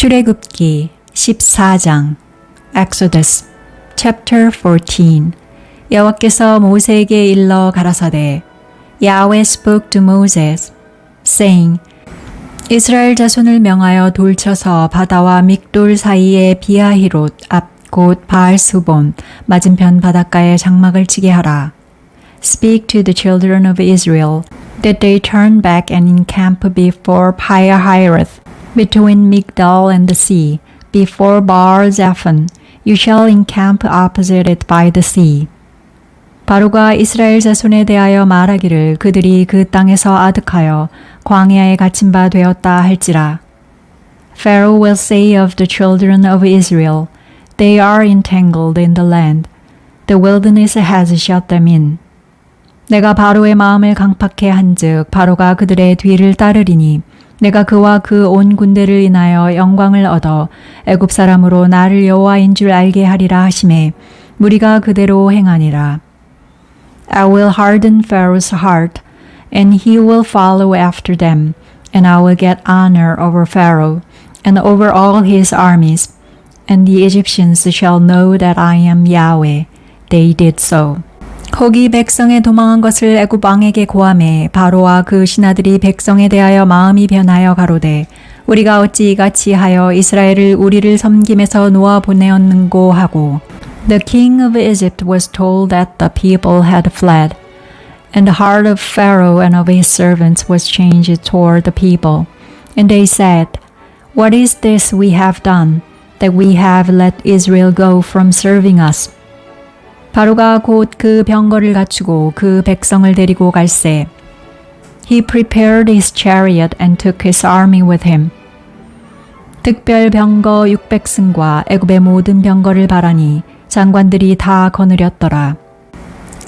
출애굽기 14장 Exodus chapter 14 여호와께서 모세에게 일러 가라사대 Yahweh spoke to Moses, saying, 이스라엘 자손을 명하여 돌쳐서 바다와 믹돌 사이의 비하히롯 앞 곧 바알스본 맞은편 바닷가에 장막을 치게 하라. Speak to the children of Israel that they turn back and encamp before Pi-hahiroth, between Migdal and the sea, before Baal-zephon. You shall encamp opposite it by the sea. 바로가 이스라엘 자손에 대하여 말하기를 그들이 그 땅에서 아득하여 광야에 갇힌 바 되었다 할지라. Pharaoh will say of the children of Israel, They are entangled in the land. The wilderness has shut them in. 내가 바로의 마음을 강팍해 한즉 바로가 그들의 뒤를 따르리니 내가 그와 그 온 군대를 인하여 영광을 얻어 애굽 사람으로 나를 여호와인 줄 알게 하리라 하시매 무리가 그대로 행하니라. I will harden Pharaoh's heart, and he will follow after them, and I will get honor over Pharaoh, and over all his armies, and the Egyptians shall know that I am Yahweh. They did so. 거기 백성에 도망한 것을 애굽 왕에게 고하매 바로와 그 신하들이 백성에 대하여 마음이 변하여 가로되 우리가 어찌 이같이 하여 이스라엘을 우리를 섬김에서 놓아 보내었는고 하고 The king of Egypt was told that the people had fled, and the heart of Pharaoh and of his servants was changed toward the people. And they said, What is this we have done, that we have let Israel go from serving us? 바로가 곧 그 병거를 갖추고 그 백성을 데리고 갈새. He prepared his chariot and took his army with him. 특별 병거 600승과 애굽의 모든 병거를 바라니 장관들이 다 거느렸더라.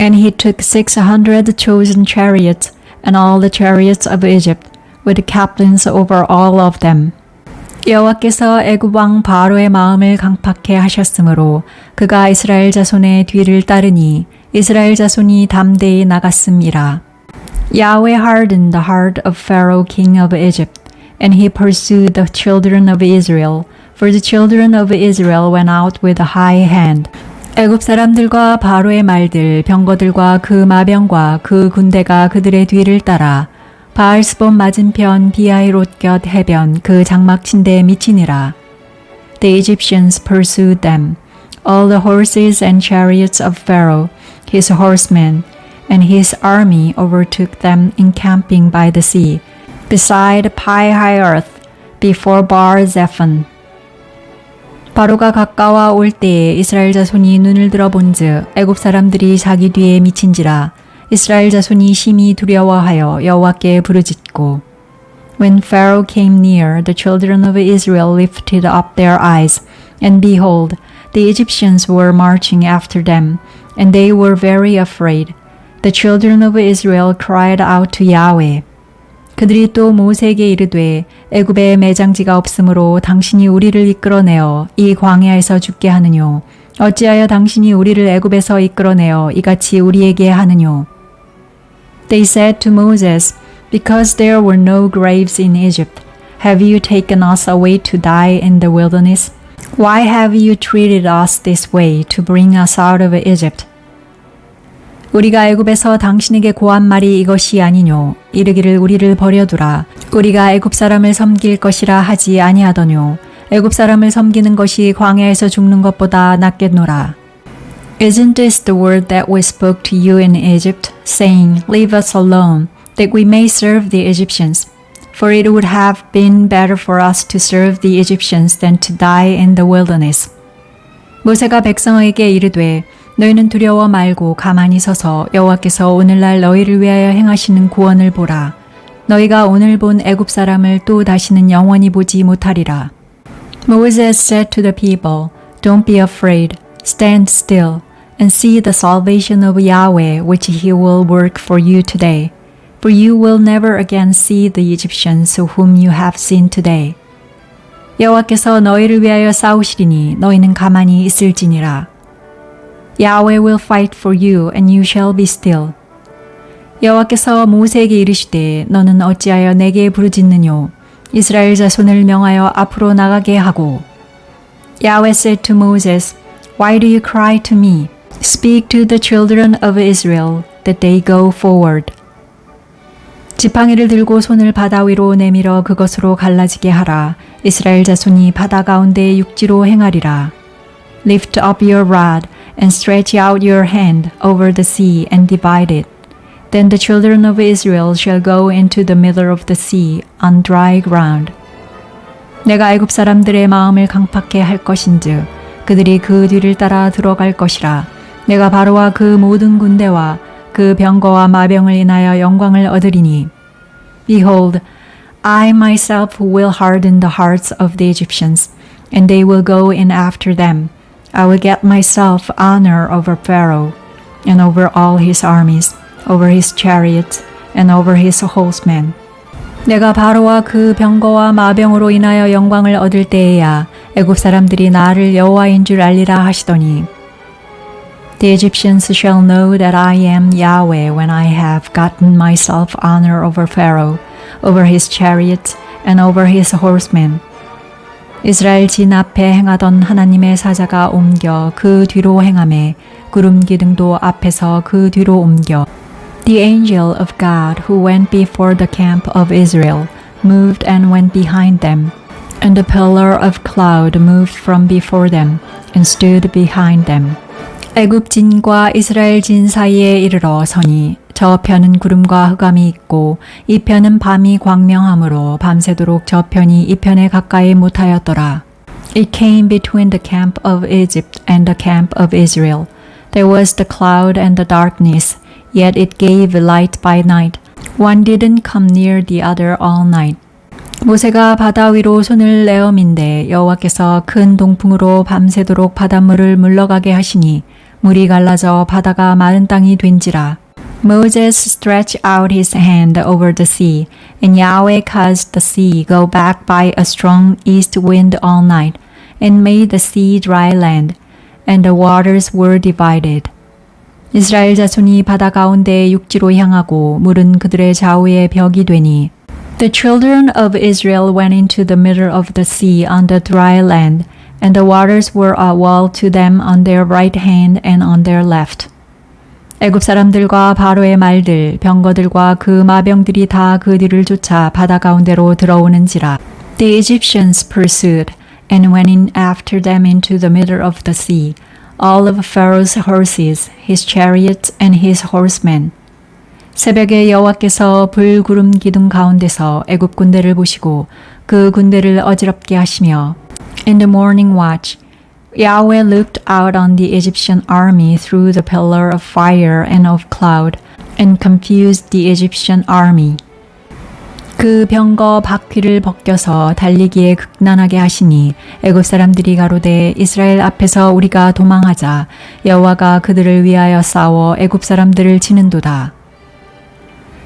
And he took 600 chosen chariots and all the chariots of Egypt, with captains over all of them. 여호와께서 애굽 왕 바로의 마음을 강팍해 하셨으므로 그가 이스라엘 자손의 뒤를 따르니 이스라엘 자손이 담대히 나갔음이라. Yahweh hardened the heart of Pharaoh king of Egypt, and he pursued the children of Israel, for the children of Israel went out with a high hand. 애굽 사람들과 바로의 말들, 병거들과 그 마병과 그 군대가 그들의 뒤를 따라 바알스본 맞은편 비하히롯 곁 해변 그 장막 침대에 미치니라. The Egyptians pursued them, all the horses and chariots of Pharaoh, his horsemen, and his army overtook them encamping by the sea, beside Pi-hahiroth, before Baal-zephon. 바로가 가까워 올 때에 이스라엘 자손이 눈을 들어 본즉 애굽 사람들이 자기 뒤에 미친지라. 이스라엘 자손이 심히 두려워하여 여호와께 부르짖고 When Pharaoh came near, the children of Israel lifted up their eyes, and behold, the Egyptians were marching after them, and they were very afraid. The children of Israel cried out to Yahweh. 그들이 또 모세에게 이르되 애굽에 매장지가 없으므로 당신이 우리를 이끌어내어 이 광야에서 죽게 하느뇨. 어찌하여 당신이 우리를 애굽에서 이끌어내어 이같이 우리에게 하느뇨. They said to Moses, Because there were no graves in Egypt, have you taken us away to die in the wilderness? Why have you treated us this way to bring us out of Egypt? 우리가 애굽에서 당신에게 고한 말이 이것이 아니뇨. 이르기를 우리를 버려두라. 우리가 애굽 사람을 섬길 것이라 하지 아니하더뇨. 애굽 사람을 섬기는 것이 광야에서 죽는 것보다 낫겠노라. Isn't this the word that we spoke to you in Egypt, saying, Leave us alone, that we may serve the Egyptians? For it would have been better for us to serve the Egyptians than to die in the wilderness. 모세가 백성에게 이르되 너희는 두려워 말고 가만히 서서 여호와께서 오늘날 너희를 위하여 행하시는 구원을 보라. 너희가 오늘 본 애굽 사람을 또 다시는 영원히 보지 못하리라. Moses said to the people, Don't be afraid, stand still, and see the salvation of Yahweh which he will work for you today. For you will never again see the Egyptians whom you have seen today. 여호와께서 너희를 위하여 싸우시리니 너희는 가만히 있을지니라. Yahweh will fight for you, and you shall be still. 여호와께서 모세에게 이르시되 너는 어찌하여 내게 부르짖느뇨. 이스라엘 자손을 명하여 앞으로 나가게 하고 Yahweh said to Moses, Why do you cry to me? Speak to the children of Israel that they go forward. 지팡이를 들고 손을 바다 위로 내밀어 그것으로 갈라지게 하라. 이스라엘 자손이 바다 가운데 육지로 행하리라. Lift up your rod and stretch out your hand over the sea and divide it. Then the children of Israel shall go into the middle of the sea on dry ground. 내가 애굽 사람들의 마음을 강팍해 할 것인즉 그들이 그 뒤를 따라 들어갈 것이라. 내가 바로와 그 모든 군대와 그 병거와 마병을 인하여 영광을 얻으리니 Behold, I myself will harden the hearts of the Egyptians, and they will go in after them. I will get myself honor over Pharaoh, and over all his armies, over his chariots, and over his horsemen. 내가 바로와 그 병거와 마병으로 인하여 영광을 얻을 때에야 애굽 사람들이 나를 여호와인 줄 알리라 하시더니 The Egyptians shall know that I am Yahweh when I have gotten myself honor over Pharaoh, over his chariots, and over his horsemen. 이스라엘 진 앞에 행하던 하나님의 사자가 옮겨 그 뒤로 행하매 구름 기둥도 앞에서 그 뒤로 옮겨 The angel of God who went before the camp of Israel moved and went behind them, and the pillar of cloud moved from before them and stood behind them. 애굽 진과 이스라엘 진 사이에 이르러 서니 저 편은 구름과 흑암이 있고 이 편은 밤이 광명하므로 밤새도록 저 편이 이 편에 가까이 못하였더라. It came between the camp of Egypt and the camp of Israel. There was the cloud and the darkness, yet it gave light by night. One didn't come near the other all night. 모세가 바다 위로 손을 내어민데 여호와께서 큰 동풍으로 밤새도록 바닷물을 물러가게 하시니 물이 갈라져 바다가 마른 땅이 된지라. Moses stretched out his hand over the sea, and Yahweh caused the sea go back by a strong east wind all night, and made the sea dry land, and the waters were divided. 이스라엘 자손이 바다 가운데 육지로 향하고 물은 그들의 좌우에 벽이 되니 The children of Israel went into the middle of the sea on the dry land, and the waters were a wall to them on their right hand and on their left. 애굽 사람들과 바로의 말들, 병거들과 그 마병들이 다 그 뒤를 쫓아 바다 가운데로 들어오는지라. The Egyptians pursued, and went in after them into the middle of the sea, all of Pharaoh's horses, his chariots, and his horsemen. 새벽에 여호와께서 불구름 기둥 가운데서 애굽 군대를 보시고 그 군대를 어지럽게 하시며 In the morning watch, Yahweh looked out on the Egyptian army through the pillar of fire and of cloud, and confused the Egyptian army. 그 병거 바퀴를 벗겨서 달리기에 극난하게 하시니 애굽 사람들이 가로되 이스라엘 앞에서 우리가 도망하자. 여호와가 그들을 위하여 싸워 애굽 사람들을 치는도다.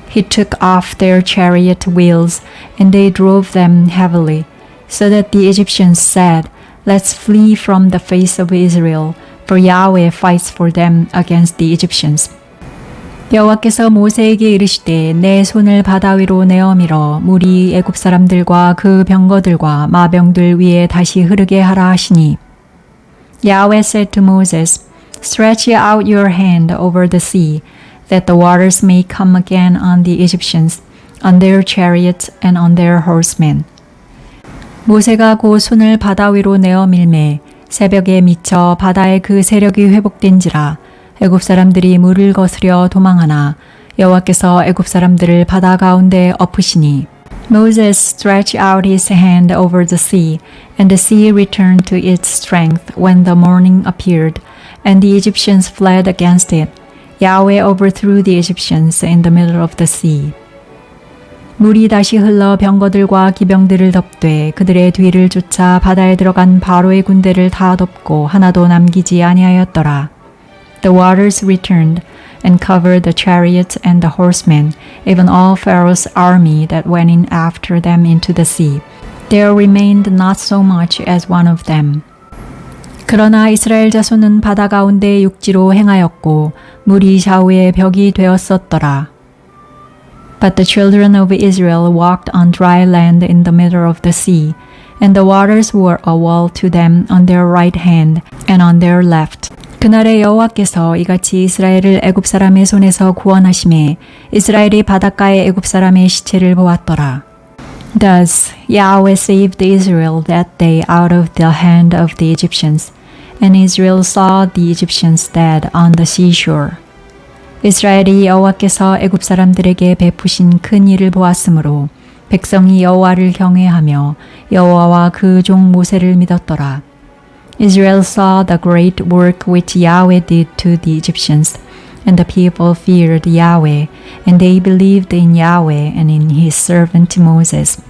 He took off their chariot wheels, and they drove them heavily, so that the Egyptians said, Let's flee from the face of Israel, for Yahweh fights for them against the Egyptians. 여호와께서 모세에게 이르시되 내 손을 바다 위로 내어밀어 물이 애굽 사람들과 그 병거들과 마병들 위에 다시 흐르게 하라 하시니 Yahweh said to Moses, Stretch out your hand over the sea, that the waters may come again on the Egyptians, on their chariots and on their horsemen. 모세가 곧 손을 바다 위로 내어 밀매 새벽에 미쳐 바다의 그 세력이 회복된지라. 애굽 사람들이 물을 거스려 도망하나 여호와께서 애굽 사람들을 바다 가운데 엎으시니 Moses stretched out his hand over the sea, and the sea returned to its strength when the morning appeared, and the Egyptians fled against it. Yahweh overthrew the Egyptians in the middle of the sea. 물이 다시 흘러 병거들과 기병들을 덮되 그들의 뒤를 쫓아 바다에 들어간 바로의 군대를 다 덮고 하나도 남기지 아니하였더라. The waters returned and covered the chariots and the horsemen, even all Pharaoh's army that went in after them into the sea. There remained not so much as one of them. 그러나 이스라엘 자손은 바다 가운데 육지로 행하였고 물이 좌우에 벽이 되었었더라. But the children of Israel walked on dry land in the middle of the sea, and the waters were a wall to them on their right hand and on their left. 그날에 여호와께서 이같이 이스라엘을 애굽 사람의 손에서 구원하심에 이스라엘이 바닷가에 애굽 사람의 시체를 보았더라. Thus Yahweh saved Israel that day out of the hand of the Egyptians, and Israel saw the Egyptians dead on the seashore. 이스라엘이 여호와께서 애굽 사람들에게 베푸신 큰 일을 보았으므로 백성이 여호와를 경외하며 여호와와 그 종 모세를 믿었더라. Israel saw the great work which Yahweh did to the Egyptians, and the people feared Yahweh, and they believed in Yahweh and in his servant Moses.